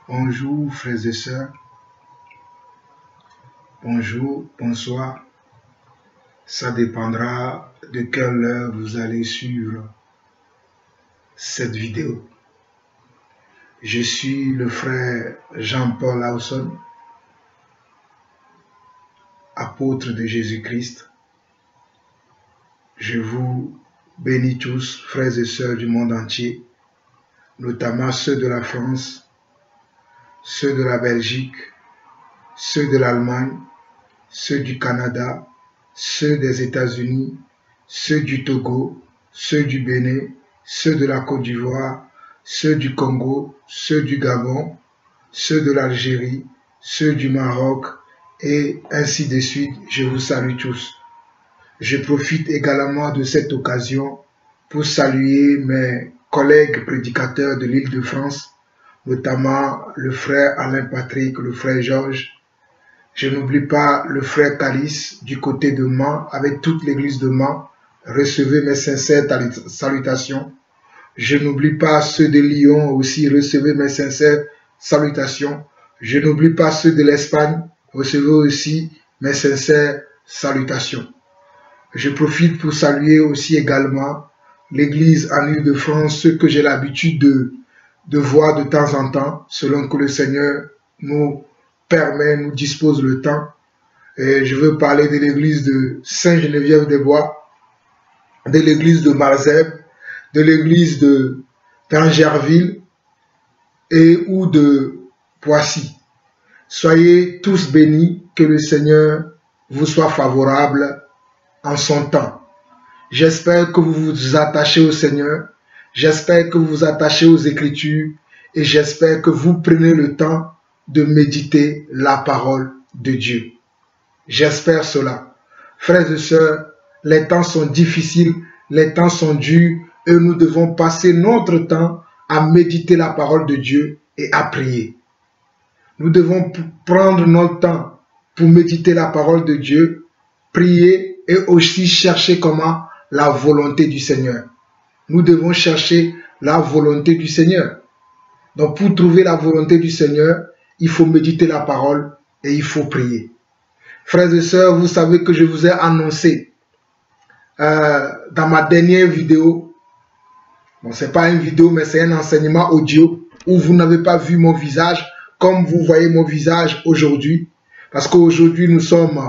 Bonjour frères et sœurs, bonjour, bonsoir. Ça dépendra de quelle heure vous allez suivre cette vidéo. Je suis le frère Jean-Paul Lawson, apôtre de Jésus-Christ. Je vous bénis tous, frères et sœurs du monde entier, notamment ceux de la France, ceux de la Belgique, ceux de l'Allemagne, ceux du Canada, ceux des États-Unis, ceux du Togo, ceux du Bénin, ceux de la Côte d'Ivoire, ceux du Congo, ceux du Gabon, ceux de l'Algérie, ceux du Maroc, et ainsi de suite. Je vous salue tous. Je profite également de cette occasion pour saluer mes collègues prédicateurs de l'Île-de-France, notamment le frère Alain Patrick, le frère Georges. Je n'oublie pas le frère Calice du côté de Mans, avec toute l'église de Mans. Recevez mes sincères salutations. Je n'oublie pas ceux de Lyon aussi, recevez mes sincères salutations. Je n'oublie pas ceux de l'Espagne, recevez aussi mes sincères salutations. Je profite pour saluer aussi également l'église en Île-de-France, ceux que j'ai l'habitude de voir de temps en temps, selon que le Seigneur nous permet, nous dispose le temps. Et je veux parler de l'église de Saint-Geneviève-des-Bois, de l'église de Malzeb, de l'église d'Angerville ou de Poissy. Soyez tous bénis, que le Seigneur vous soit favorable en son temps. J'espère que vous vous attachez au Seigneur, j'espère que vous vous attachez aux Écritures et j'espère que vous prenez le temps de méditer la parole de Dieu. J'espère cela. Frères et sœurs, les temps sont difficiles, les temps sont durs et nous devons passer notre temps à méditer la parole de Dieu et à prier. Nous devons prendre notre temps pour méditer la parole de Dieu, prier et aussi chercher comment la volonté du Seigneur. Nous devons chercher la volonté du Seigneur. Donc pour trouver la volonté du Seigneur, il faut méditer la parole et il faut prier. Frères et sœurs, vous savez que je vous ai annoncé dans ma dernière vidéo, bon, ce n'est pas une vidéo mais c'est un enseignement audio où vous n'avez pas vu mon visage comme vous voyez mon visage aujourd'hui. Parce qu'aujourd'hui nous sommes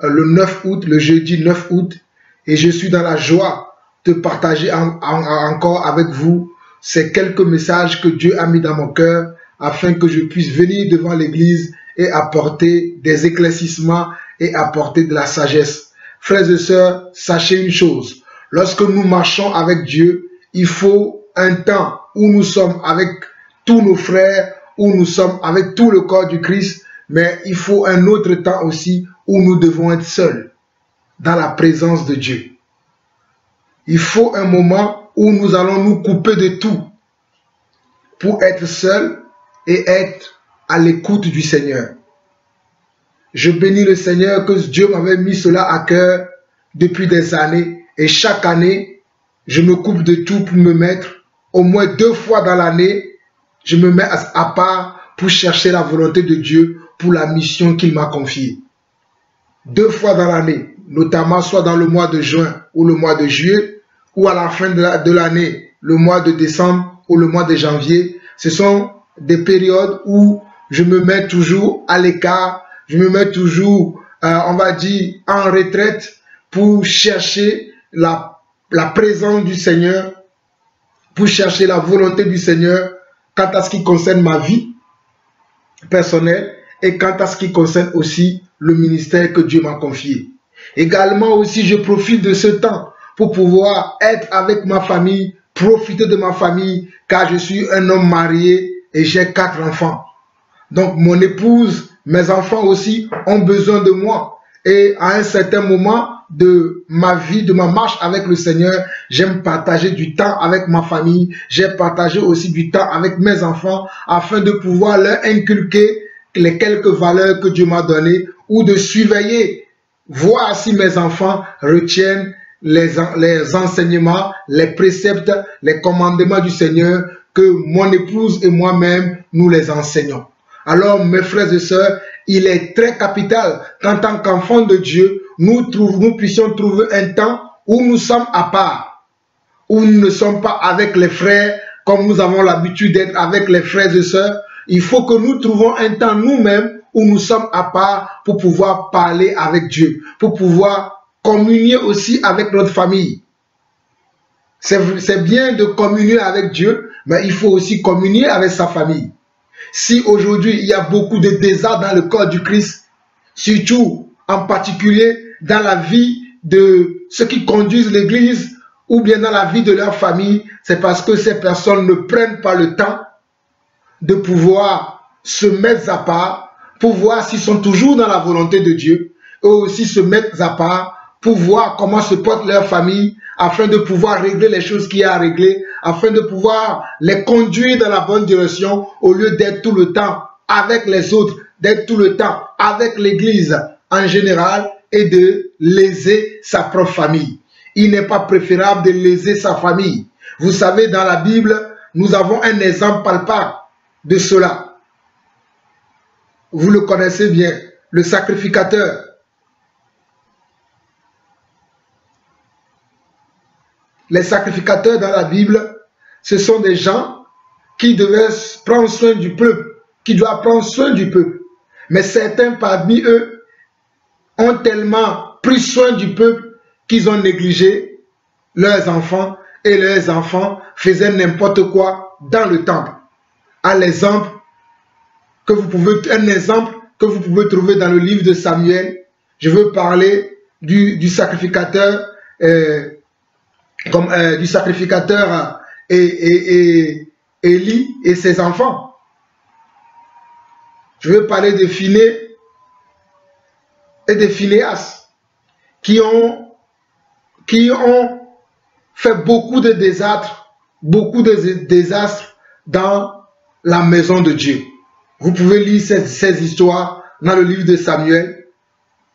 le 9 août, le jeudi 9 août, et je suis dans la joie de partager encore avec vous ces quelques messages que Dieu a mis dans mon cœur afin que je puisse venir devant l'église et apporter des éclaircissements et apporter de la sagesse. Frères et sœurs, sachez une chose, lorsque nous marchons avec Dieu, il faut un temps où nous sommes avec tous nos frères, où nous sommes avec tout le corps du Christ, mais il faut un autre temps aussi où nous devons être seuls dans la présence de Dieu. Il faut un moment où nous allons nous couper de tout pour être seuls et être à l'écoute du Seigneur. Je bénis le Seigneur que Dieu m'avait mis cela à cœur depuis des années et chaque année, je me coupe de tout pour me mettre au moins 2 fois dans l'année, je me mets à part pour chercher la volonté de Dieu pour la mission qu'il m'a confiée. 2 fois dans l'année, notamment soit dans le mois de juin ou le mois de juillet, ou à la fin de l'année, le mois de décembre ou le mois de janvier. Ce sont des périodes où je me mets toujours à l'écart, je me mets toujours, on va dire, en retraite pour chercher la présence du Seigneur, pour chercher la volonté du Seigneur quant à ce qui concerne ma vie personnelle et quant à ce qui concerne aussi le ministère que Dieu m'a confié. Également aussi, je profite de ce temps pour pouvoir être avec ma famille, profiter de ma famille, car je suis un homme marié et j'ai 4 enfants. Donc mon épouse, mes enfants aussi ont besoin de moi. Et à un certain moment de ma vie, de ma marche avec le Seigneur, j'aime partager du temps avec ma famille, j'ai partagé aussi du temps avec mes enfants afin de pouvoir leur inculquer les quelques valeurs que Dieu m'a données ou de surveiller, voir si mes enfants retiennent les enseignements, les préceptes, les commandements du Seigneur que mon épouse et moi-même, nous les enseignons. Alors, mes frères et sœurs, il est très capital qu'en tant qu'enfants de Dieu, nous puissions trouver un temps où nous sommes à part, où nous ne sommes pas avec les frères, comme nous avons l'habitude d'être avec les frères et sœurs. Il faut que nous trouvions un temps nous-mêmes où nous sommes à part pour pouvoir parler avec Dieu, pour pouvoir communier aussi avec notre famille. C'est bien de communier avec Dieu, mais il faut aussi communier avec sa famille. Si aujourd'hui il y a beaucoup de désordre dans le corps du Christ, surtout en particulier dans la vie de ceux qui conduisent l'église ou bien dans la vie de leur famille, c'est parce que ces personnes ne prennent pas le temps de pouvoir se mettre à part pour voir s'ils sont toujours dans la volonté de Dieu, et aussi se mettre à part pour voir comment se porte leur famille, afin de pouvoir régler les choses qu'il y a à régler, afin de pouvoir les conduire dans la bonne direction, au lieu d'être tout le temps avec les autres, d'être tout le temps avec l'église en général, et de léser sa propre famille. Il n'est pas préférable de léser sa famille. Vous savez, dans la Bible, nous avons un exemple palpable de cela. Vous le connaissez bien, le sacrificateur. Les sacrificateurs dans la Bible, ce sont des gens qui devaient prendre soin du peuple, qui doivent prendre soin du peuple. Mais certains parmi eux ont tellement pris soin du peuple qu'ils ont négligé leurs enfants, et leurs enfants faisaient n'importe quoi dans le temple. Un exemple que vous pouvez trouver dans le livre de Samuel. Je veux parler du sacrificateur du sacrificateur Élie et ses enfants. Je veux parler de Phiné et de Phinéas qui ont fait beaucoup de désastres dans la maison de Dieu. Vous pouvez lire ces histoires dans le livre de Samuel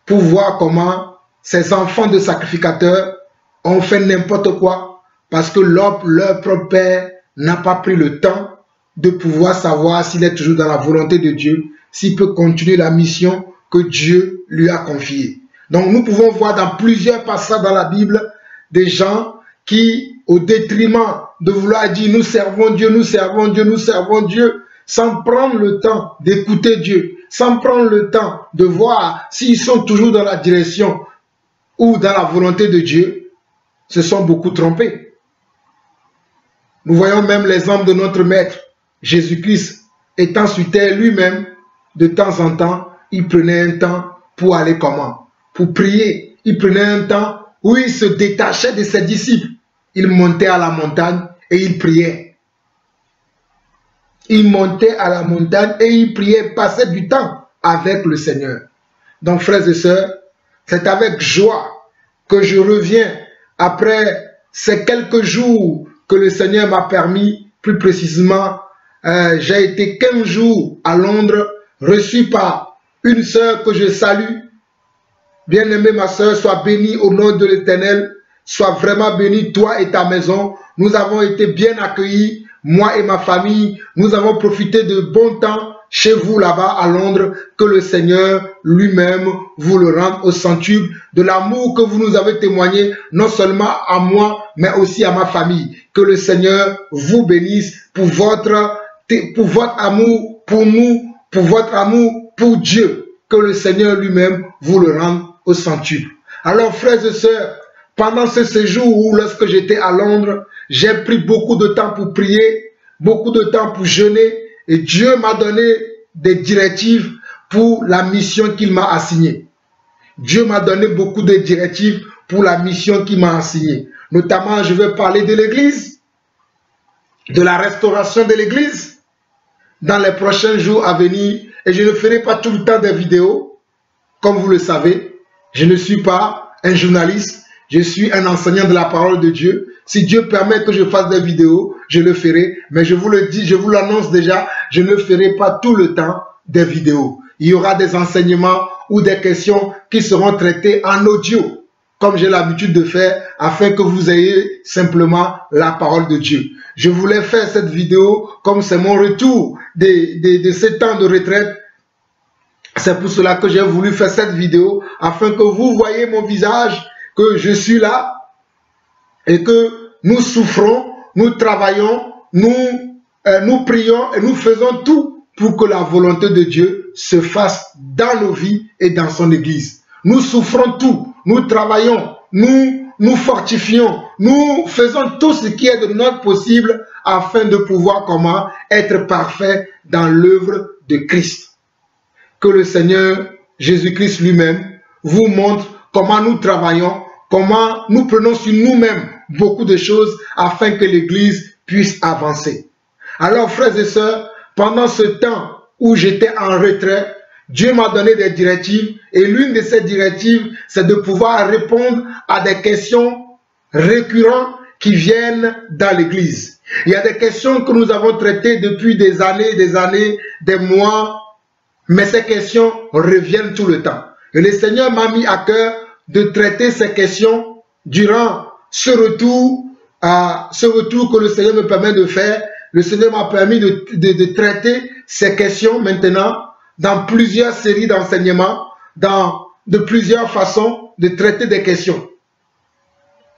pour voir comment ces enfants de sacrificateurs ont fait n'importe quoi parce que leur propre père n'a pas pris le temps de pouvoir savoir s'il est toujours dans la volonté de Dieu, s'il peut continuer la mission que Dieu lui a confiée. Donc nous pouvons voir dans plusieurs passages dans la Bible des gens qui, au détriment de vouloir dire nous servons Dieu, nous servons Dieu, nous servons Dieu, sans prendre le temps d'écouter Dieu, sans prendre le temps de voir s'ils sont toujours dans la direction ou dans la volonté de Dieu, se sont beaucoup trompés. Nous voyons même l'exemple de notre Maître, Jésus-Christ, étant sur terre lui-même, de temps en temps, il prenait un temps pour aller comment? Pour prier. Il prenait un temps où il se détachait de ses disciples. Il montait à la montagne et il priait. Il montait à la montagne et il priait, passait du temps avec le Seigneur. Donc frères et sœurs, c'est avec joie que je reviens après ces quelques jours que le Seigneur m'a permis, plus précisément, j'ai été 15 jours à Londres, reçu par une sœur que je salue. Bien-aimée ma sœur, sois bénie au nom de l'Éternel, sois vraiment bénie toi et ta maison. Nous avons été bien accueillis, moi et ma famille, nous avons profité de bon temps chez vous là-bas à Londres, que le Seigneur lui-même vous le rende au centuple de l'amour que vous nous avez témoigné, non seulement à moi, mais aussi à ma famille. Que le Seigneur vous bénisse pour votre amour pour nous, pour votre amour pour Dieu. Que le Seigneur lui-même vous le rende au centuple. Alors frères et sœurs, pendant ce séjour où lorsque j'étais à Londres, j'ai pris beaucoup de temps pour prier, beaucoup de temps pour jeûner, et Dieu m'a donné des directives pour la mission qu'il m'a assignée. Dieu m'a donné beaucoup de directives pour la mission qu'il m'a assignée. Notamment, je vais parler de l'église, de la restauration de l'église dans les prochains jours à venir. Et je ne ferai pas tout le temps des vidéos. Comme vous le savez, je ne suis pas un journaliste, je suis un enseignant de la parole de Dieu. Si Dieu permet que je fasse des vidéos, je le ferai. Mais je vous le dis, je vous l'annonce déjà, je ne ferai pas tout le temps des vidéos. Il y aura des enseignements ou des questions qui seront traitées en audio, comme j'ai l'habitude de faire, afin que vous ayez simplement la parole de Dieu. Je voulais faire cette vidéo comme c'est mon retour de ce temps de retraite. C'est pour cela que j'ai voulu faire cette vidéo, afin que vous voyez mon visage, que je suis là et que nous souffrons, nous travaillons, nous prions et nous faisons tout pour que la volonté de Dieu se fasse dans nos vies et dans son Église. Nous souffrons tout, nous travaillons, nous fortifions, nous faisons tout ce qui est de notre possible afin de pouvoir comment être parfait dans l'œuvre de Christ. Que le Seigneur Jésus-Christ lui-même vous montre comment nous travaillons, comment nous prenons sur nous-mêmes beaucoup de choses afin que l'Église puisse avancer. Alors frères et sœurs, pendant ce temps où j'étais en retrait, Dieu m'a donné des directives et l'une de ces directives, c'est de pouvoir répondre à des questions récurrentes qui viennent dans l'Église. Il y a des questions que nous avons traitées depuis des années, des mois, mais ces questions reviennent tout le temps. Et le Seigneur m'a mis à cœur de traiter ces questions durant ce retour que le Seigneur me permet de faire. Le Seigneur m'a permis de traiter ces questions maintenant dans plusieurs séries d'enseignements, de plusieurs façons de traiter des questions.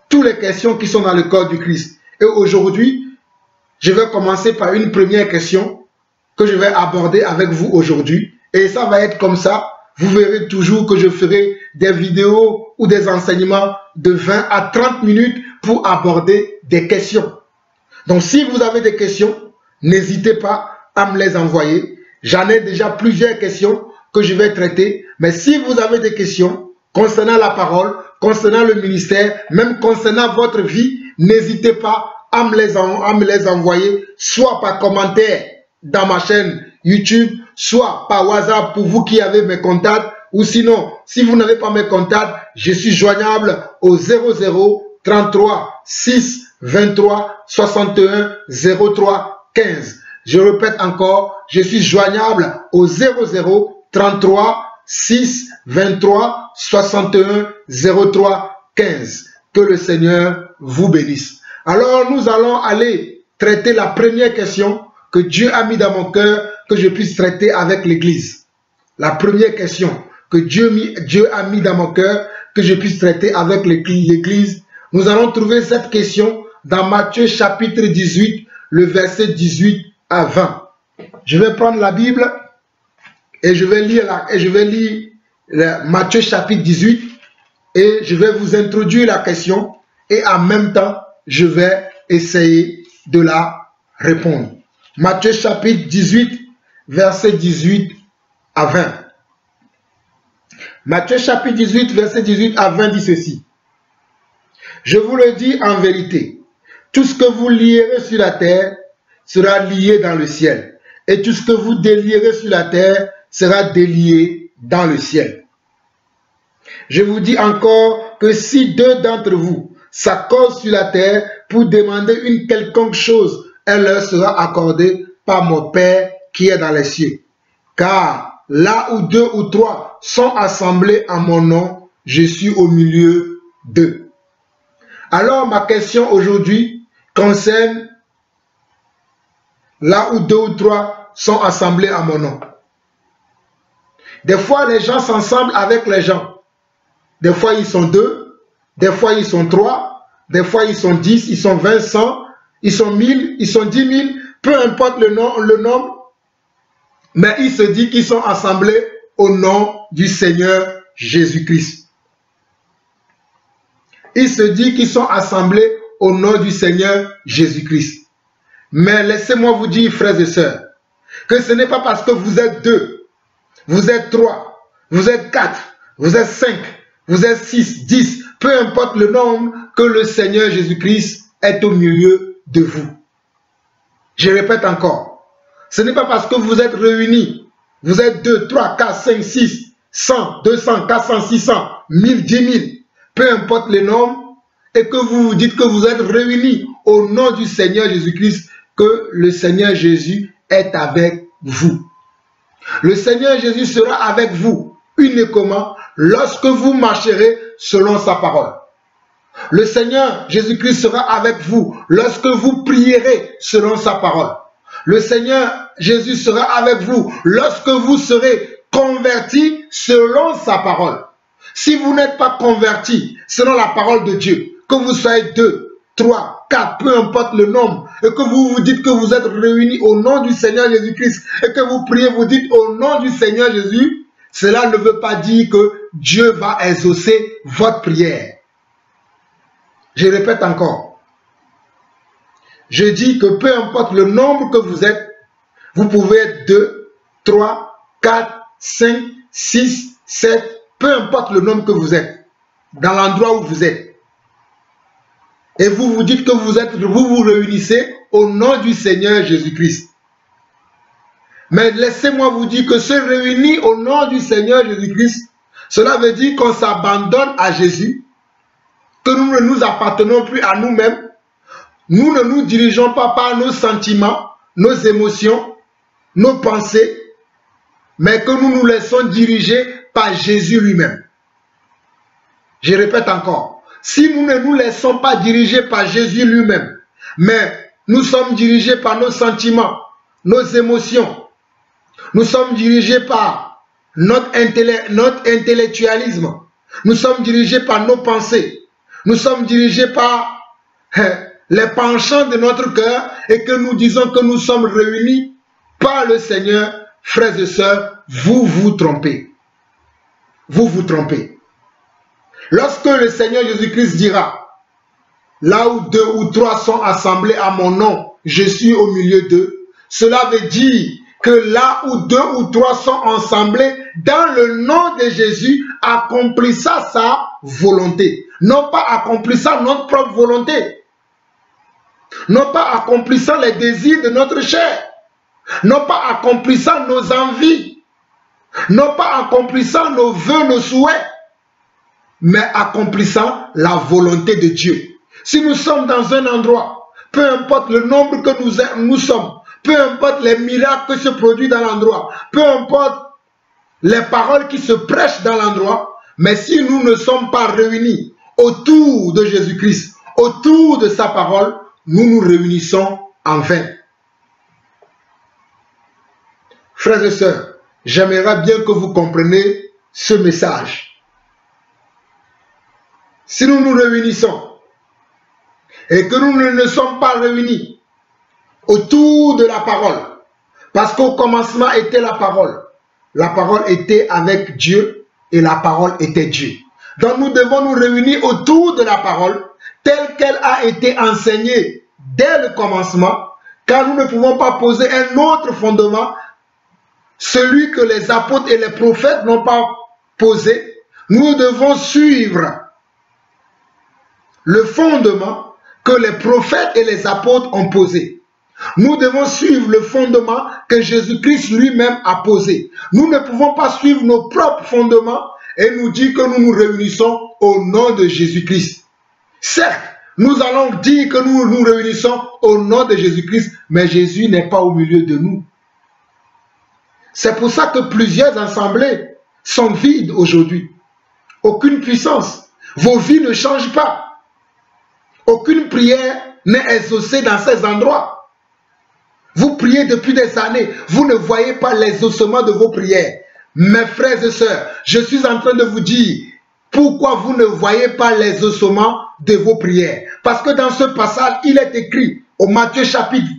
Toutes les questions qui sont dans le corps du Christ. Et aujourd'hui, je vais commencer par une première question que je vais aborder avec vous aujourd'hui. Et ça va être comme ça. Vous verrez toujours que je ferai des vidéos ou des enseignements de 20 à 30 minutes pour aborder des questions. Donc si vous avez des questions, n'hésitez pas à me les envoyer. J'en ai déjà plusieurs questions que je vais traiter. Mais si vous avez des questions concernant la parole, concernant le ministère, même concernant votre vie, n'hésitez pas à me les envoyer, soit par commentaire dans ma chaîne YouTube, soit par WhatsApp pour vous qui avez mes contacts, ou sinon, si vous n'avez pas mes contacts, je suis joignable au 00 33 6 23 61 03 15. Je répète encore, je suis joignable au 00 33 6 23 61 03 15. Que le Seigneur vous bénisse. Alors nous allons aller traiter la première question que Dieu a mis dans mon cœur, que je puisse traiter avec l'Église. La première question que Dieu a mis dans mon cœur, que je puisse traiter avec l'Église. Nous allons trouver cette question dans Matthieu chapitre 18, le verset 18 à 20. Je vais prendre la Bible et je vais lire Matthieu chapitre 18 et je vais vous introduire la question et en même temps, je vais essayer de la répondre. Matthieu chapitre 18, verset 18 à 20. Matthieu chapitre 18, verset 18 à 20 dit ceci. Je vous le dis en vérité, tout ce que vous lierez sur la terre sera lié dans le ciel, et tout ce que vous délierez sur la terre sera délié dans le ciel. Je vous dis encore que si deux d'entre vous s'accordent sur la terre pour demander une quelconque chose, elle leur sera accordée par mon Père qui est dans les cieux. Car là où deux ou trois sont assemblés en mon nom, je suis au milieu d'eux. Alors ma question aujourd'hui concerne là où deux ou trois sont assemblés en mon nom. Des fois les gens s'assemblent avec les gens. Des fois ils sont deux, des fois ils sont trois, des fois ils sont 10, ils sont 20, 100, ils sont 1000, ils sont 10 000, peu importe le nom, mais il se dit qu'ils sont assemblés au nom du Seigneur Jésus-Christ. Il se dit qu'ils sont assemblés au nom du Seigneur Jésus-Christ. Mais laissez-moi vous dire, frères et sœurs, que ce n'est pas parce que vous êtes deux, vous êtes trois, vous êtes quatre, vous êtes 5, vous êtes 6, 10, peu importe le nombre, que le Seigneur Jésus-Christ est au milieu de vous. Je répète encore, ce n'est pas parce que vous êtes réunis, vous êtes 2, 3, 4, 5, 6, 100, 200, 400, 600, 1000, 10 000, peu importe le nombre, et que vous vous dites que vous êtes réunis au nom du Seigneur Jésus-Christ, que le Seigneur Jésus est avec vous. Le Seigneur Jésus sera avec vous uniquement lorsque vous marcherez selon sa parole. Le Seigneur Jésus-Christ sera avec vous lorsque vous prierez selon sa parole. Le Seigneur Jésus sera avec vous lorsque vous serez convertis selon sa parole. Si vous n'êtes pas convertis selon la parole de Dieu, que vous soyez 2, 3, 4, peu importe le nombre, et que vous vous dites que vous êtes réunis au nom du Seigneur Jésus-Christ, et que vous priez, vous dites au nom du Seigneur Jésus, cela ne veut pas dire que Dieu va exaucer votre prière. Je répète encore. Je dis que peu importe le nombre que vous êtes, vous pouvez être 2, 3, 4, 5, 6, 7, peu importe le nombre que vous êtes, dans l'endroit où vous êtes. Et vous vous dites que vous vous réunissez au nom du Seigneur Jésus-Christ. Mais laissez-moi vous dire que se réunir au nom du Seigneur Jésus-Christ, cela veut dire qu'on s'abandonne à Jésus, que nous ne nous appartenons plus à nous-mêmes, nous ne nous dirigeons pas par nos sentiments, nos émotions, nos pensées, mais que nous nous laissons diriger par Jésus lui-même. Je répète encore, si nous ne nous laissons pas diriger par Jésus lui-même, mais nous sommes dirigés par nos sentiments, nos émotions, nous sommes dirigés par notre intellectualisme, nous sommes dirigés par nos pensées, nous sommes dirigés par les penchants de notre cœur et que nous disons que nous sommes réunis par le Seigneur, frères et sœurs, vous vous trompez. Vous vous trompez. Lorsque le Seigneur Jésus-Christ dira, là où 2 ou 3 sont assemblés à mon nom, je suis au milieu d'eux, cela veut dire que là où 2 ou 3 sont assemblés dans le nom de Jésus, accomplissant sa volonté. Non pas accomplissant notre propre volonté. Non pas accomplissant les désirs de notre chair. Non pas accomplissant nos envies. Non pas accomplissant nos vœux, nos souhaits. Mais accomplissant la volonté de Dieu. Si nous sommes dans un endroit, peu importe le nombre que nous sommes, peu importe les miracles qui se produisent dans l'endroit, peu importe les paroles qui se prêchent dans l'endroit, mais si nous ne sommes pas réunis autour de Jésus-Christ, autour de sa parole, nous nous réunissons en vain. Frères et sœurs, j'aimerais bien que vous compreniez ce message. Si nous nous réunissons et que nous ne sommes pas réunis autour de la parole, parce qu'au commencement était la parole était avec Dieu et la parole était Dieu. Donc nous devons nous réunir autour de la parole telle qu'elle a été enseignée dès le commencement, car nous ne pouvons pas poser un autre fondement, celui que les apôtres et les prophètes n'ont pas posé. Nous devons suivre le fondement que les prophètes et les apôtres ont posé. Nous devons suivre le fondement que Jésus-Christ lui-même a posé. Nous ne pouvons pas suivre nos propres fondements et nous dire que nous nous réunissons au nom de Jésus-Christ. Certes, nous allons dire que nous nous réunissons au nom de Jésus-Christ, mais Jésus n'est pas au milieu de nous. C'est pour ça que plusieurs assemblées sont vides aujourd'hui. Aucune puissance. Vos vies ne changent pas. Aucune prière n'est exaucée dans ces endroits. Vous priez depuis des années, vous ne voyez pas l'exaucement de vos prières. Mes frères et sœurs, je suis en train de vous dire pourquoi vous ne voyez pas l'exaucement de vos prières. Parce que dans ce passage, il est écrit au Matthieu chapitre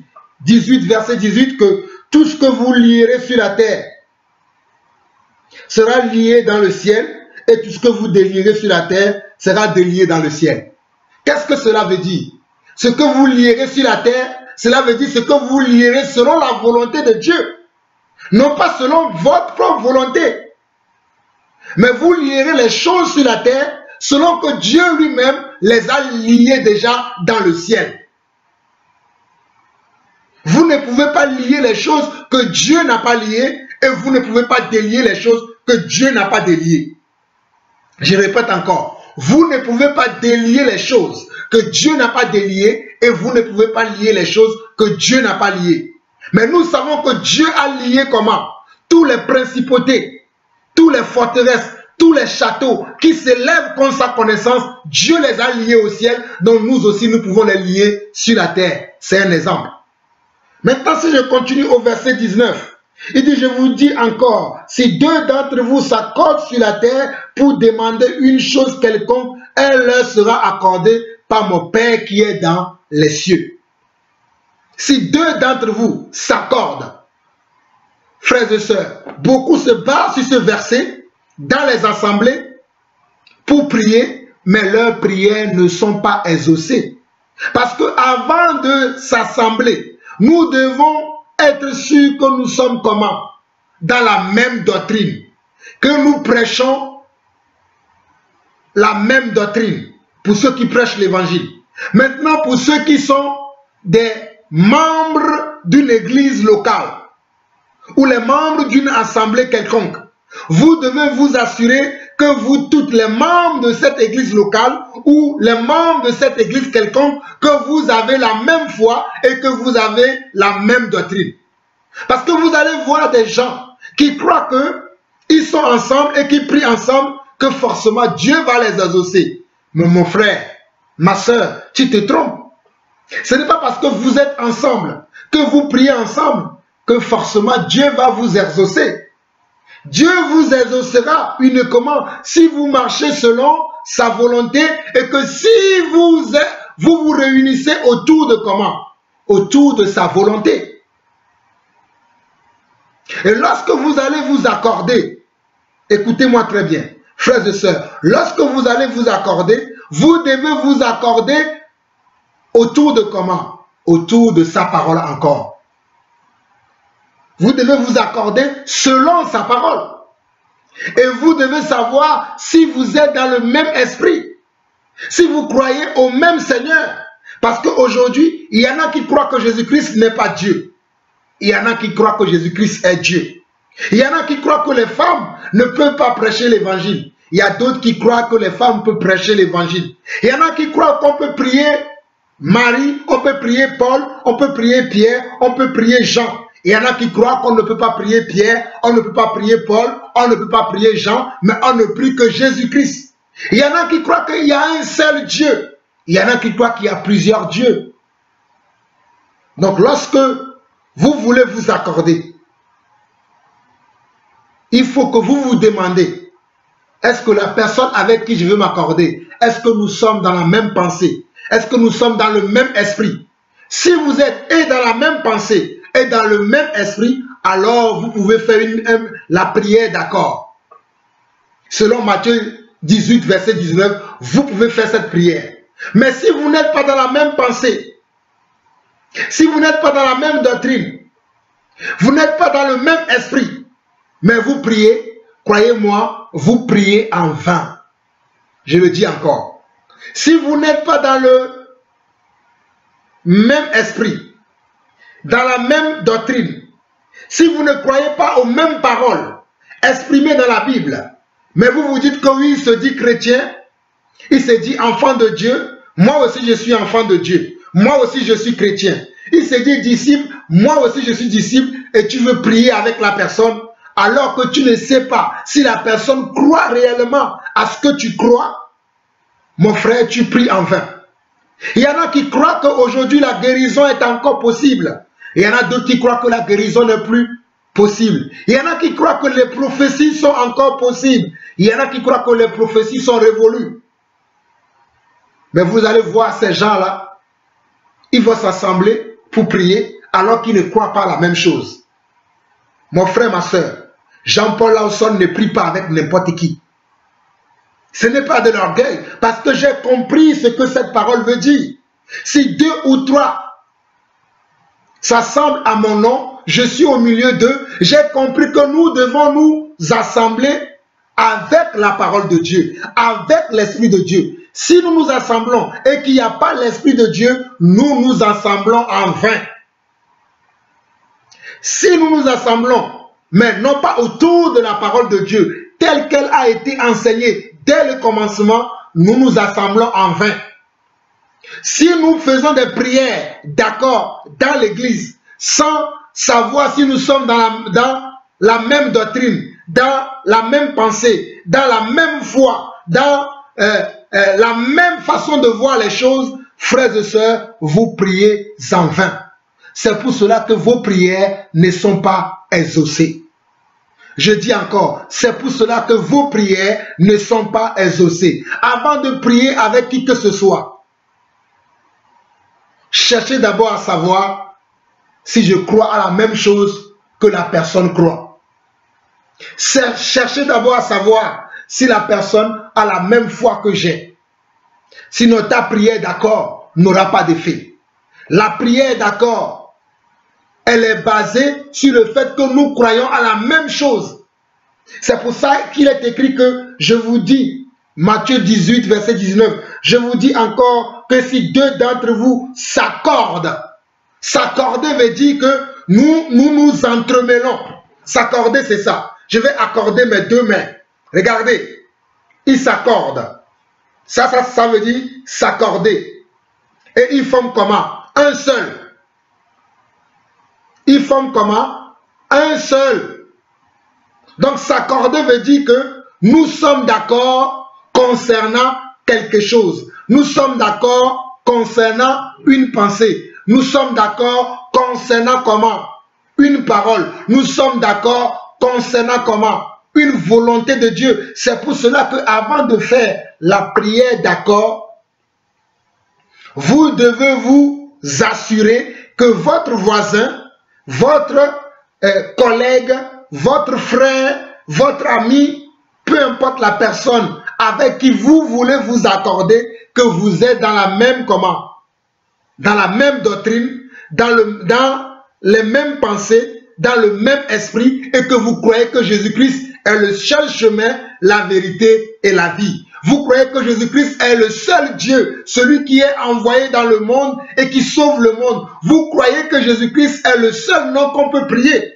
18, verset 18, que tout ce que vous lierez sur la terre sera lié dans le ciel, et tout ce que vous délierez sur la terre sera délié dans le ciel. Qu'est-ce que cela veut dire? Ce que vous lierez sur la terre, cela veut dire ce que vous lierez selon la volonté de Dieu. Non pas selon votre propre volonté. Mais vous lierez les choses sur la terre selon que Dieu lui-même les a liées déjà dans le ciel. Vous ne pouvez pas lier les choses que Dieu n'a pas liées et vous ne pouvez pas délier les choses que Dieu n'a pas déliées. Je répète encore, vous ne pouvez pas délier les choses que Dieu n'a pas déliées et vous ne pouvez pas lier les choses que Dieu n'a pas liées. Mais nous savons que Dieu a lié comment? Tous les principautés, toutes les forteresses, tous les châteaux qui s'élèvent contre sa connaissance, Dieu les a liés au ciel, donc nous aussi nous pouvons les lier sur la terre. C'est un exemple. Maintenant, si je continue au verset 19, il dit, je vous dis encore, si deux d'entre vous s'accordent sur la terre pour demander une chose quelconque, elle leur sera accordée par mon Père qui est dans les cieux. Si deux d'entre vous s'accordent, frères et sœurs, beaucoup se basent sur ce verset dans les assemblées pour prier, mais leurs prières ne sont pas exaucées. Parce qu'avant de s'assembler, nous devons être sûrs que nous sommes comment? Dans la même doctrine, que nous prêchons la même doctrine pour ceux qui prêchent l'évangile. Maintenant, pour ceux qui sont des membres d'une église locale ou les membres d'une assemblée quelconque, vous devez vous assurer que vous, toutes les membres de cette église locale ou les membres de cette église quelconque, que vous avez la même foi et que vous avez la même doctrine. Parce que vous allez voir des gens qui croient qu'ils sont ensemble et qui prient ensemble, que forcément Dieu va les exaucer. Mais mon frère, ma soeur, tu te trompes. Ce n'est pas parce que vous êtes ensemble, que vous priez ensemble, que forcément Dieu va vous exaucer. Dieu vous exaucera uniquement si vous marchez selon sa volonté et que si vous vous réunissez autour de comment? Autour de sa volonté. Et lorsque vous allez vous accorder, écoutez-moi très bien, frères et sœurs, lorsque vous allez vous accorder, vous devez vous accorder autour de comment? Autour de sa parole encore. Vous devez vous accorder selon sa parole. Et vous devez savoir si vous êtes dans le même esprit. Si vous croyez au même Seigneur. Parce qu'aujourd'hui, il y en a qui croient que Jésus-Christ n'est pas Dieu. Il y en a qui croient que Jésus-Christ est Dieu. Il y en a qui croient que les femmes ne peuvent pas prêcher l'évangile. Il y a d'autres qui croient que les femmes peuvent prêcher l'évangile. Il y en a qui croient qu'on peut prier Marie, on peut prier Paul, on peut prier Pierre, on peut prier Jean. Il y en a qui croient qu'on ne peut pas prier Pierre, on ne peut pas prier Paul, on ne peut pas prier Jean, mais on ne prie que Jésus-Christ. Il y en a qui croient qu'il y a un seul Dieu. Il y en a qui croient qu'il y a plusieurs dieux. Donc lorsque vous voulez vous accorder, il faut que vous vous demandez, est-ce que la personne avec qui je veux m'accorder, est-ce que nous sommes dans la même pensée? Est-ce que nous sommes dans le même esprit? Si vous êtes et dans la même pensée, et dans le même esprit, alors vous pouvez faire la prière d'accord. Selon Matthieu 18, verset 19, vous pouvez faire cette prière. Mais si vous n'êtes pas dans la même pensée, si vous n'êtes pas dans la même doctrine, vous n'êtes pas dans le même esprit, mais vous priez, croyez-moi, vous priez en vain. Je le dis encore. Si vous n'êtes pas dans le même esprit, dans la même doctrine, si vous ne croyez pas aux mêmes paroles exprimées dans la Bible, mais vous vous dites que oui, il se dit chrétien, il se dit enfant de Dieu, moi aussi je suis enfant de Dieu, moi aussi je suis chrétien, il se dit disciple, moi aussi je suis disciple, et tu veux prier avec la personne, alors que tu ne sais pas si la personne croit réellement à ce que tu crois, mon frère, tu pries en vain. Il y en a qui croient qu'aujourd'hui la guérison est encore possible. Il y en a d'autres qui croient que la guérison n'est plus possible. Il y en a qui croient que les prophéties sont encore possibles. Il y en a qui croient que les prophéties sont révolues. Mais vous allez voir ces gens-là, ils vont s'assembler pour prier alors qu'ils ne croient pas la même chose. Mon frère, ma soeur, Jean-Paul Lawson ne prie pas avec n'importe qui. Ce n'est pas de l'orgueil, parce que j'ai compris ce que cette parole veut dire. Si deux ou trois s'assemblent à mon nom, je suis au milieu d'eux. J'ai compris que nous devons nous assembler avec la parole de Dieu, avec l'Esprit de Dieu. Si nous nous assemblons et qu'il n'y a pas l'Esprit de Dieu, nous nous assemblons en vain. Si nous nous assemblons, mais non pas autour de la parole de Dieu, telle qu'elle a été enseignée dès le commencement, nous nous assemblons en vain. Si nous faisons des prières d'accord dans l'église, sans savoir si nous sommes dans la même doctrine, dans la même pensée, dans la même foi, dans la même façon de voir les choses, frères et sœurs, vous priez en vain. C'est pour cela que vos prières ne sont pas exaucées. Je dis encore, c'est pour cela que vos prières ne sont pas exaucées. Avant de prier avec qui que ce soit, cherchez d'abord à savoir si je crois à la même chose que la personne croit. Cherchez d'abord à savoir si la personne a la même foi que j'ai. Sinon ta prière d'accord n'aura pas d'effet. La prière d'accord, elle est basée sur le fait que nous croyons à la même chose. C'est pour ça qu'il est écrit que je vous dis, Matthieu 18, verset 19, je vous dis encore que si deux d'entre vous s'accordent, s'accorder veut dire que nous entremêlons. S'accorder, c'est ça. Je vais accorder mes deux mains. Regardez, ils s'accordent. Ça veut dire s'accorder. Et ils forment comment? Un seul. Ils forment comment? Un seul. Donc s'accorder veut dire que nous sommes d'accord concernant quelque chose. Nous sommes d'accord concernant une pensée. Nous sommes d'accord concernant comment? Une parole. Nous sommes d'accord concernant comment? Une volonté de Dieu. C'est pour cela qu'avant de faire la prière d'accord, vous devez vous assurer que votre voisin, votre collègue, votre frère, votre ami, peu importe la personne avec qui vous voulez vous accorder, que vous êtes dans la même comment? Dans la même doctrine, dans les mêmes pensées, dans le même esprit, et que vous croyez que Jésus-Christ est le seul chemin, la vérité et la vie. Vous croyez que Jésus-Christ est le seul Dieu, celui qui est envoyé dans le monde et qui sauve le monde. Vous croyez que Jésus-Christ est le seul nom qu'on peut prier.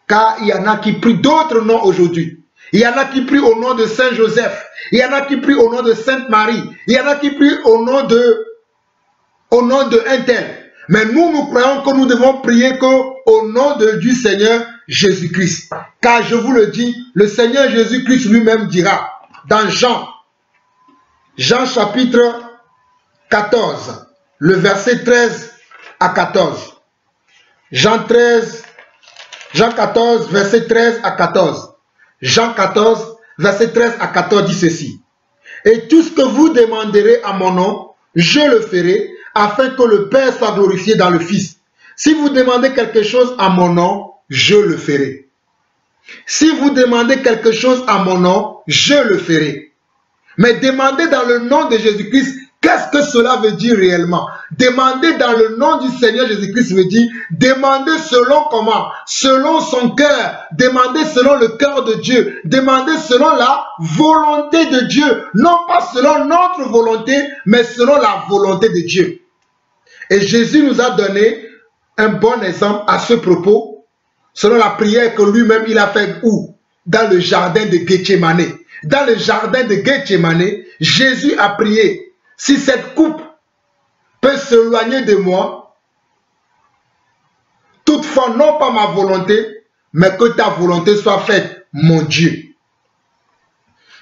Car il y en a qui prient d'autres noms aujourd'hui. Il y en a qui prient au nom de Saint Joseph. Il y en a qui prient au nom de Sainte Marie. Il y en a qui prient au nom de un tel. Mais nous croyons que nous devons prier qu'au nom du Seigneur Jésus-Christ. Car je vous le dis, le Seigneur Jésus-Christ lui-même dira dans Jean chapitre 14, le verset 13 à 14. Jean 14, verset 13 à 14. Jean 14, verset 13 à 14 dit ceci. Et tout ce que vous demanderez à mon nom, je le ferai, afin que le Père soit glorifié dans le Fils. Si vous demandez quelque chose à mon nom, je le ferai. Si vous demandez quelque chose à mon nom, je le ferai. Mais demandez dans le nom de Jésus-Christ, qu'est-ce que cela veut dire réellement? Demander dans le nom du Seigneur Jésus-Christ veut dire demander selon comment? Selon son cœur. Demander selon le cœur de Dieu. Demander selon la volonté de Dieu. Non pas selon notre volonté, mais selon la volonté de Dieu. Et Jésus nous a donné un bon exemple à ce propos, selon la prière que lui-même il a faite où? Dans le jardin de Gethsémane. Dans le jardin de Gethsémane, Jésus a prié. Si cette coupe peut s'éloigner de moi, toutefois non pas ma volonté, mais que ta volonté soit faite, mon Dieu.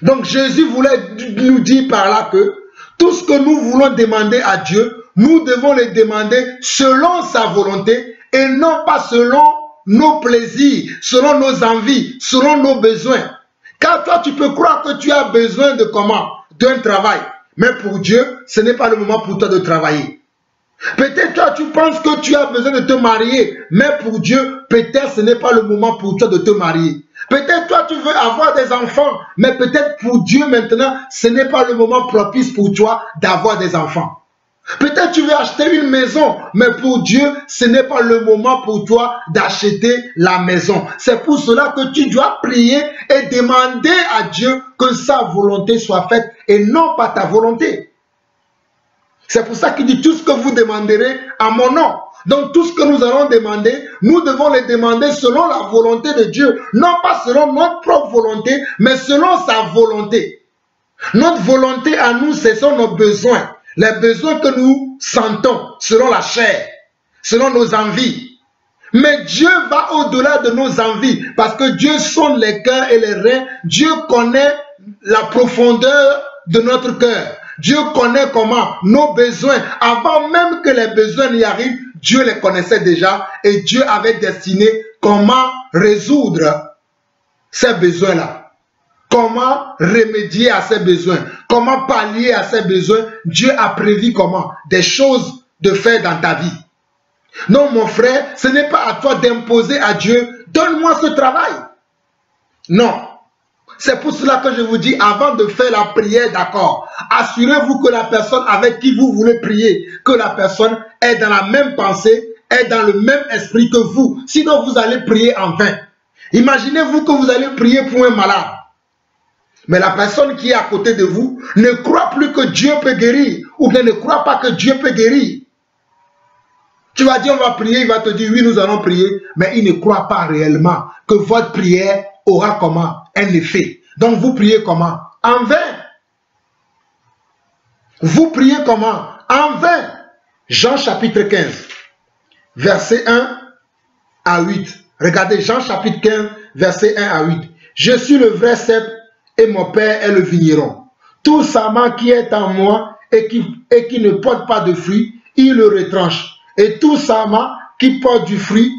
Donc Jésus voulait nous dire par là que tout ce que nous voulons demander à Dieu, nous devons le demander selon sa volonté et non pas selon nos plaisirs, selon nos envies, selon nos besoins. Car toi, tu peux croire que tu as besoin de comment? D'un travail. Mais pour Dieu, ce n'est pas le moment pour toi de travailler. Peut-être toi, tu penses que tu as besoin de te marier. Mais pour Dieu, peut-être ce n'est pas le moment pour toi de te marier. Peut-être toi, tu veux avoir des enfants. Mais peut-être pour Dieu maintenant, ce n'est pas le moment propice pour toi d'avoir des enfants. Peut-être tu veux acheter une maison, mais pour Dieu, ce n'est pas le moment pour toi d'acheter la maison. C'est pour cela que tu dois prier et demander à Dieu que sa volonté soit faite et non pas ta volonté. C'est pour ça qu'il dit tout ce que vous demanderez à mon nom. Donc tout ce que nous allons demander, nous devons le demander selon la volonté de Dieu. Non pas selon notre propre volonté, mais selon sa volonté. Notre volonté à nous, ce sont nos besoins. Les besoins que nous sentons selon la chair, selon nos envies. Mais Dieu va au-delà de nos envies, parce que Dieu sonde les cœurs et les reins. Dieu connaît la profondeur de notre cœur. Dieu connaît comment nos besoins, avant même que les besoins n'y arrivent, Dieu les connaissait déjà et Dieu avait destiné comment résoudre ces besoins-là. Comment remédier à ces besoins, comment pallier à ces besoins. Dieu a prévu comment des choses de faire dans ta vie. Non, mon frère, ce n'est pas à toi d'imposer à Dieu, donne-moi ce travail. Non. C'est pour cela que je vous dis, avant de faire la prière, d'accord, assurez-vous que la personne avec qui vous voulez prier, que la personne est dans la même pensée, est dans le même esprit que vous. Sinon, vous allez prier en vain. Imaginez-vous que vous allez prier pour un malade. Mais la personne qui est à côté de vous ne croit plus que Dieu peut guérir, ou bien ne croit pas que Dieu peut guérir. Tu vas dire, on va prier, il va te dire, oui, nous allons prier, mais il ne croit pas réellement que votre prière aura comment? Un effet. Donc vous priez comment? En vain. Vous priez comment? En vain. Jean chapitre 15, verset 1 à 8. Regardez, Jean chapitre 15, verset 1 à 8. Je suis le vrai cep et mon Père est le vigneron. Tout sarment qui est en moi et qui ne porte pas de fruit, il le retranche. Et tout sarment qui porte du fruit,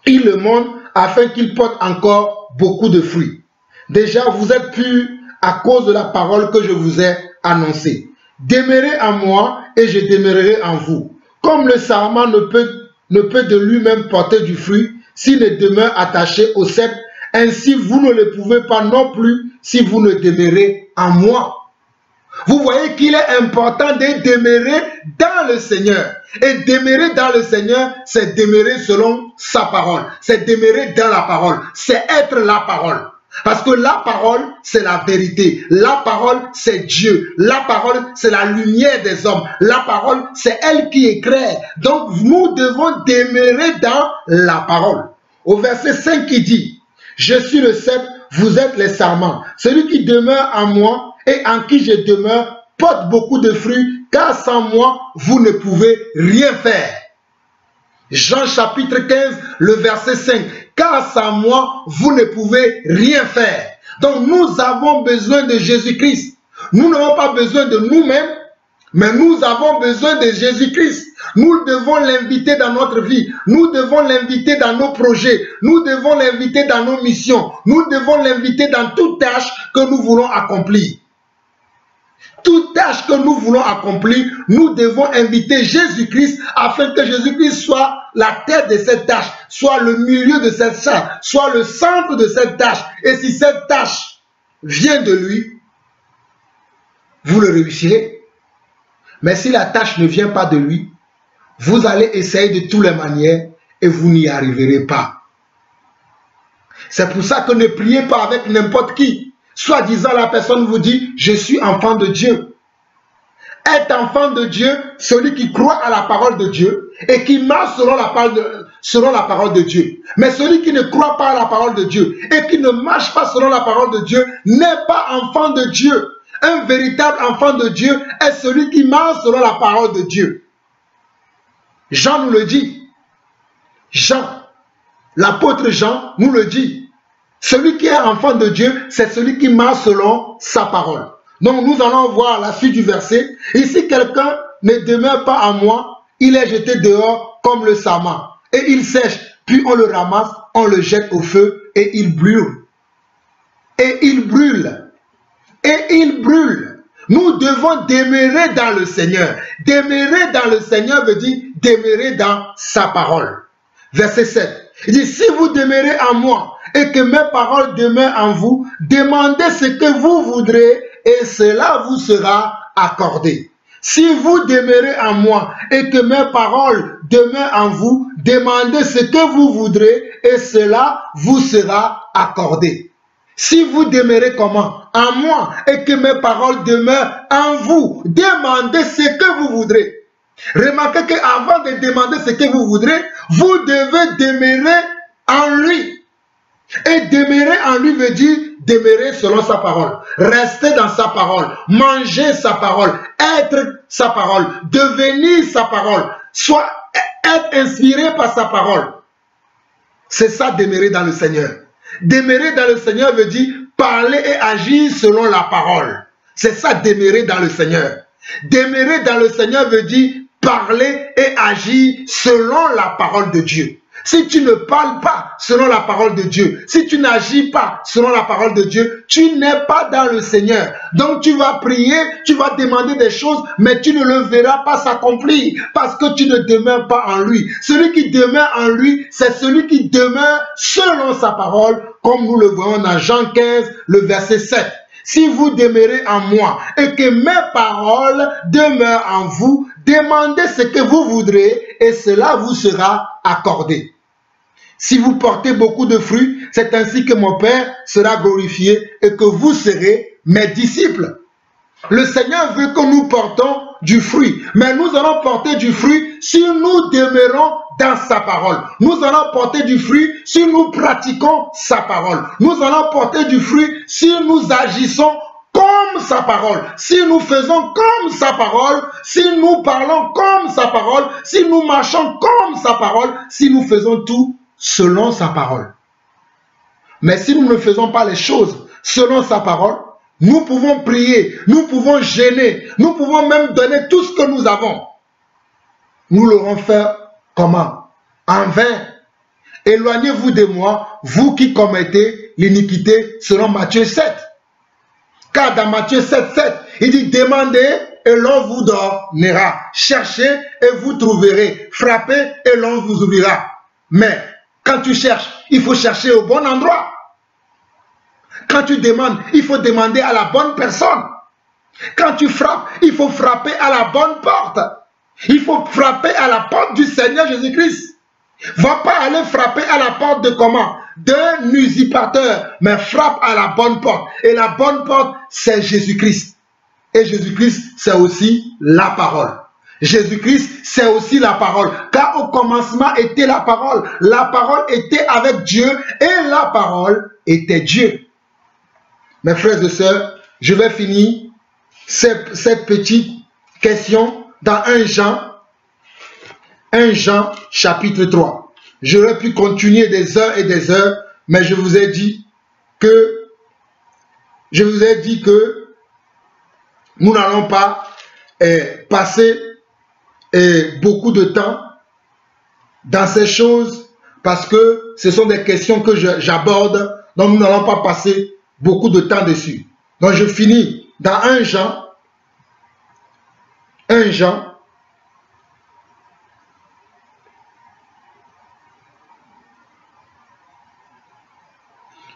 il le monte afin qu'il porte encore beaucoup de fruits. Déjà, vous êtes purs à cause de la parole que je vous ai annoncée. Demeurez en moi et je demeurerai en vous. Comme le sarment ne peut de lui-même porter du fruit s'il ne demeure attaché au cep, ainsi vous ne le pouvez pas non plus si vous ne demeurez en moi. Vous voyez qu'il est important de demeurer dans le Seigneur. Et demeurer dans le Seigneur, c'est demeurer selon sa parole. C'est demeurer dans la parole. C'est être la parole. Parce que la parole, c'est la vérité. La parole, c'est Dieu. La parole, c'est la lumière des hommes. La parole, c'est elle qui éclaire. Donc, nous devons demeurer dans la parole. Au verset 5 qui dit, « Je suis le cep, vous êtes les sarments. Celui qui demeure en moi et en qui je demeure porte beaucoup de fruits, car sans moi, vous ne pouvez rien faire. » Jean chapitre 15, le verset 5. Car sans moi, vous ne pouvez rien faire. Donc nous avons besoin de Jésus-Christ. Nous n'avons pas besoin de nous-mêmes, mais nous avons besoin de Jésus-Christ. Nous devons l'inviter dans notre vie. Nous devons l'inviter dans nos projets. Nous devons l'inviter dans nos missions. Nous devons l'inviter dans toute tâche que nous voulons accomplir. Toute tâche que nous voulons accomplir, nous devons inviter Jésus-Christ afin que Jésus-Christ soit la tête de cette tâche, soit le milieu de cette tâche, soit le centre de cette tâche. Et si cette tâche vient de lui, vous le réussirez. Mais si la tâche ne vient pas de lui, vous allez essayer de toutes les manières et vous n'y arriverez pas. C'est pour ça que ne priez pas avec n'importe qui. Soi-disant, la personne vous dit, je suis enfant de Dieu. Être enfant de Dieu, celui qui croit à la parole de Dieu et qui marche selon la parole de Dieu. Mais celui qui ne croit pas à la parole de Dieu et qui ne marche pas selon la parole de Dieu n'est pas enfant de Dieu. Un véritable enfant de Dieu est celui qui marche selon la parole de Dieu. Jean nous le dit. Jean, l'apôtre Jean nous le dit. Celui qui est enfant de Dieu, c'est celui qui marche selon sa parole. Donc nous allons voir la suite du verset. Et si quelqu'un ne demeure pas en moi, il est jeté dehors comme le sarment. Et il sèche, puis on le ramasse, on le jette au feu et il brûle. Et il brûle. Et il brûle. Nous devons demeurer dans le Seigneur. Demeurer dans le Seigneur veut dire demeurer dans sa parole. Verset 7. Il dit, si vous demeurez en moi et que mes paroles demeurent en vous, demandez ce que vous voudrez et cela vous sera accordé. Si vous demeurez en moi et que mes paroles demeurent en vous, demandez ce que vous voudrez et cela vous sera accordé. Si vous demeurez comment? En moi et que mes paroles demeurent en vous, demandez ce que vous voudrez. Remarquez qu'avant de demander ce que vous voudrez, vous devez demeurer en lui. Et demeurer en lui veut dire demeurer selon sa parole, rester dans sa parole, manger sa parole, être sa parole, devenir sa parole, soit être inspiré par sa parole. C'est ça, demeurer dans le Seigneur. Demeurer dans le Seigneur veut dire parler et agir selon la parole. C'est ça, demeurer dans le Seigneur. Demeurer dans le Seigneur veut dire parler et agir selon la parole de Dieu. Si tu ne parles pas selon la parole de Dieu, si tu n'agis pas selon la parole de Dieu, tu n'es pas dans le Seigneur. Donc tu vas prier, tu vas demander des choses, mais tu ne le verras pas s'accomplir parce que tu ne demeures pas en lui. Celui qui demeure en lui, c'est celui qui demeure selon sa parole, comme nous le voyons dans Jean 15, le verset 7. Si vous demeurez en moi et que mes paroles demeurent en vous, demandez ce que vous voudrez et cela vous sera accordé. Si vous portez beaucoup de fruits, c'est ainsi que mon Père sera glorifié et que vous serez mes disciples. Le Seigneur veut que nous portons du fruit, mais nous allons porter du fruit si nous demeurons dans sa parole. Nous allons porter du fruit si nous pratiquons sa parole. Nous allons porter du fruit si nous agissons comme sa parole. Si nous faisons comme sa parole, si nous parlons comme sa parole, si nous marchons comme sa parole, si nous faisons tout selon sa parole. Mais si nous ne faisons pas les choses selon sa parole, nous pouvons prier, nous pouvons jeûner, nous pouvons même donner tout ce que nous avons. Nous l'aurons fait comment? En vain. Éloignez-vous de moi, vous qui commettez l'iniquité, selon Matthieu 7. Car dans Matthieu 7, 7, il dit, demandez et l'on vous donnera. Cherchez et vous trouverez. Frappez et l'on vous ouvrira. Mais quand tu cherches, il faut chercher au bon endroit. Quand tu demandes, il faut demander à la bonne personne. Quand tu frappes, il faut frapper à la bonne porte. Il faut frapper à la porte du Seigneur Jésus-Christ. Va pas aller frapper à la porte de comment? D'un usurpateur, mais frappe à la bonne porte. Et la bonne porte, c'est Jésus-Christ. Et Jésus-Christ, c'est aussi la parole. Jésus-Christ, c'est aussi la parole. Car au commencement était la parole. La parole était avec Dieu et la parole était Dieu. Mes frères et sœurs, je vais finir cette petite question dans 1 Jean chapitre 3. J'aurais pu continuer des heures, mais je vous ai dit que nous n'allons pas passer beaucoup de temps dans ces choses parce que ce sont des questions que j'aborde, donc nous n'allons pas passer beaucoup de temps dessus. Donc je finis dans 1 Jean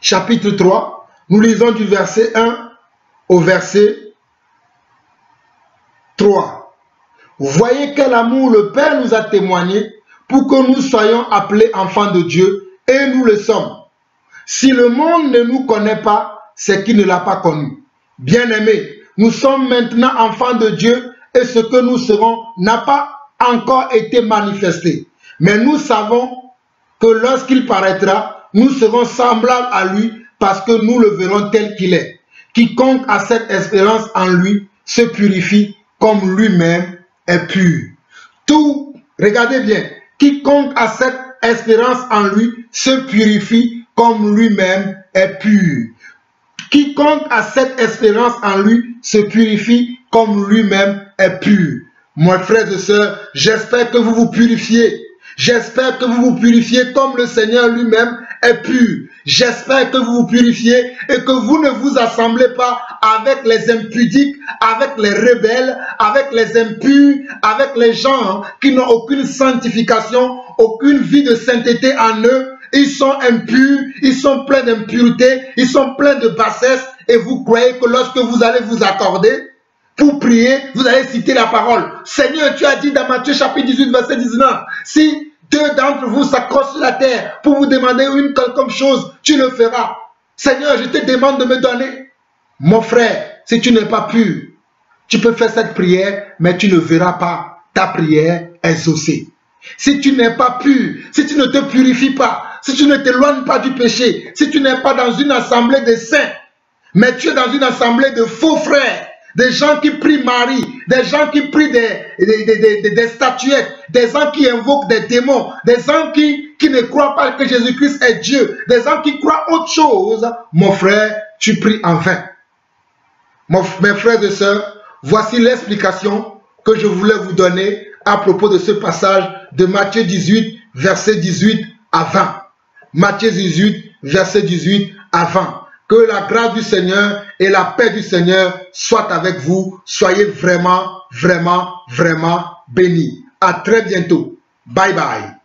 chapitre 3, nous lisons du verset 1 au verset 3. Voyez quel amour le Père nous a témoigné pour que nous soyons appelés enfants de Dieu, et nous le sommes. Si le monde ne nous connaît pas, c'est qu'il ne l'a pas connu. Bien-aimés, nous sommes maintenant enfants de Dieu et ce que nous serons n'a pas encore été manifesté. Mais nous savons que lorsqu'il paraîtra, nous serons semblables à lui parce que nous le verrons tel qu'il est. Quiconque a cette espérance en lui se purifie comme lui-même est pur. Tout, regardez bien, quiconque a cette espérance en lui se purifie comme lui-même est pur. Quiconque a cette espérance en lui se purifie comme lui-même est pur. Mes frères et sœurs, j'espère que vous vous purifiez. J'espère que vous vous purifiez comme le Seigneur lui-même est pur. J'espère que vous vous purifiez et que vous ne vous assemblez pas avec les impudiques, avec les rebelles, avec les impurs, avec les gens qui n'ont aucune sanctification, aucune vie de sainteté en eux. Ils sont impurs, ils sont pleins d'impureté, ils sont pleins de bassesse et vous croyez que lorsque vous allez vous accorder pour prier, vous allez citer la parole. Seigneur, tu as dit dans Matthieu chapitre 18, verset 19, si deux d'entre vous s'accrochent sur la terre pour vous demander une quelconque chose, tu le feras. Seigneur, je te demande de me donner. Mon frère, si tu n'es pas pur, tu peux faire cette prière, mais tu ne verras pas ta prière exaucée. Si tu n'es pas pur, si tu ne te purifies pas, si tu ne t'éloignes pas du péché, si tu n'es pas dans une assemblée de saints, mais tu es dans une assemblée de faux frères, des gens qui prient Marie, des gens qui prient des statuettes, des gens qui invoquent des démons, des gens qui ne croient pas que Jésus-Christ est Dieu, des gens qui croient autre chose, mon frère, tu pries en vain. Mes frères et sœurs, voici l'explication que je voulais vous donner à propos de ce passage de Matthieu 18, verset 18 à 20. Matthieu 18, verset 18 à 20. Que la grâce du Seigneur et la paix du Seigneur soient avec vous. Soyez vraiment, vraiment, vraiment bénis. À très bientôt. Bye bye.